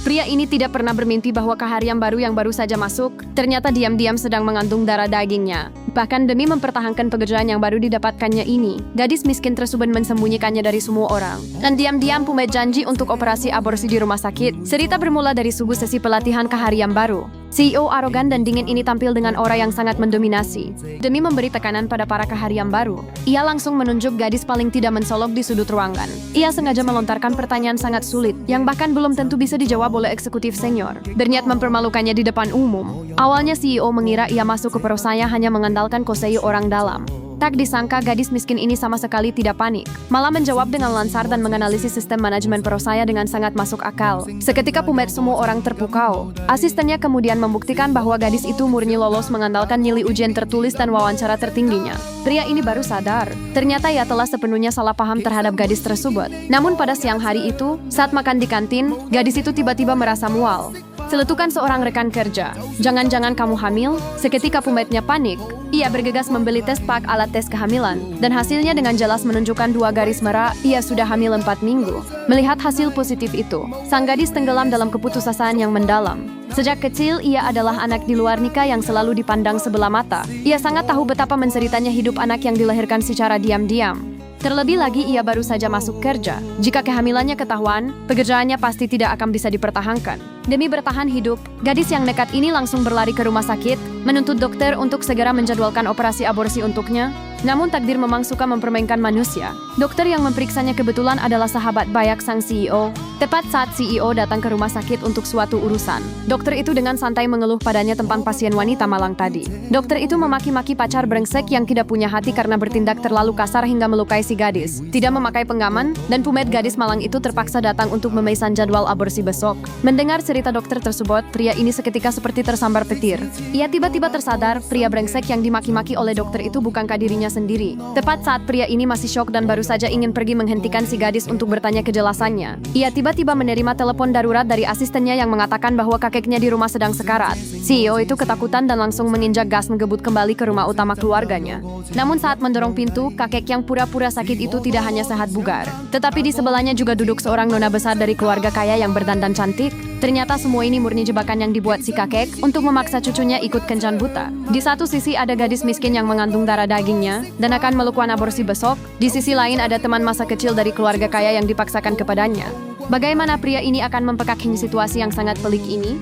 Pria ini tidak pernah bermimpi bahwa keharian baru yang baru saja masuk, ternyata diam-diam sedang mengandung darah dagingnya. Bahkan demi mempertahankan pekerjaan yang baru didapatkannya ini, gadis miskin tersebut mensembunyikannya dari semua orang. Dan diam-diam Pumet janji untuk operasi aborsi di rumah sakit. Cerita bermula dari subuh sesi pelatihan keharian baru. CEO arogan dan dingin ini tampil dengan aura yang sangat mendominasi. Demi memberi tekanan pada para keharian baru, ia langsung menunjuk gadis paling tidak mensolok di sudut ruangan. Ia sengaja melontarkan pertanyaan sangat sulit, yang bahkan belum tentu bisa dijawab oleh eksekutif senior. Berniat mempermalukannya di depan umum. Awalnya CEO mengira ia masuk ke perusahaan hanya mengandalkan kosei orang dalam. Tak disangka gadis miskin ini sama sekali tidak panik, malah menjawab dengan lancar dan menganalisis sistem manajemen perusahaan dengan sangat masuk akal. Seketika Pumet semua orang terpukau. Asistennya kemudian membuktikan bahwa gadis itu murni lolos mengandalkan nilai ujian tertulis dan wawancara tertingginya. Pria ini baru sadar, ternyata ia telah sepenuhnya salah paham terhadap gadis tersebut. Namun pada siang hari itu, saat makan di kantin, gadis itu tiba-tiba merasa mual. Seletukan seorang rekan kerja, "Jangan-jangan kamu hamil?" Seketika Pumetnya panik. Ia bergegas membeli tes pak alat tes kehamilan, dan hasilnya dengan jelas menunjukkan 2 garis merah, ia sudah hamil 4 minggu. Melihat hasil positif itu, sang gadis tenggelam dalam keputusasaan yang mendalam. Sejak kecil, ia adalah anak di luar nikah yang selalu dipandang sebelah mata. Ia sangat tahu betapa menseritanya hidup anak yang dilahirkan secara diam-diam. Terlebih lagi ia baru saja masuk kerja. Jika kehamilannya ketahuan, pekerjaannya pasti tidak akan bisa dipertahankan. Demi bertahan hidup, gadis yang nekat ini langsung berlari ke rumah sakit, menuntut dokter untuk segera menjadwalkan operasi aborsi untuknya. Namun takdir memang suka mempermainkan manusia. Dokter yang memeriksanya kebetulan adalah sahabat baik sang CEO. Tepat saat CEO datang ke rumah sakit untuk suatu urusan, dokter itu dengan santai mengeluh padanya tentang pasien wanita malang tadi. Dokter itu memaki-maki pacar brengsek yang tidak punya hati karena bertindak terlalu kasar hingga melukai si gadis. Tidak memakai pengaman, dan Pumet gadis malang itu terpaksa datang untuk memesan jadwal aborsi besok. Mendengar cerita dokter tersebut, pria ini seketika seperti tersambar petir. Ia tiba-tiba tersadar, pria brengsek yang dimaki-maki oleh dokter itu bukankah dirinya sendiri. Tepat saat pria ini masih syok dan baru saja ingin pergi menghentikan si gadis untuk bertanya kejelasannya, ia tiba-tiba menerima telepon darurat dari asistennya yang mengatakan bahwa kakeknya di rumah sedang sekarat. CEO itu ketakutan dan langsung menginjak gas mengebut kembali ke rumah utama keluarganya. Namun saat mendorong pintu, kakek yang pura-pura sakit itu tidak hanya sehat bugar, tetapi di sebelahnya juga duduk seorang nona besar dari keluarga kaya yang berdandan cantik. Ternyata semua ini murni jebakan yang dibuat si kakek untuk memaksa cucunya ikut kencan buta. Di satu sisi ada gadis miskin yang mengandung darah dagingnya dan akan melakukan aborsi besok. Di sisi lain ada teman masa kecil dari keluarga kaya yang dipaksakan kepadanya. Bagaimana pria ini akan mempekakhi situasi yang sangat pelik ini?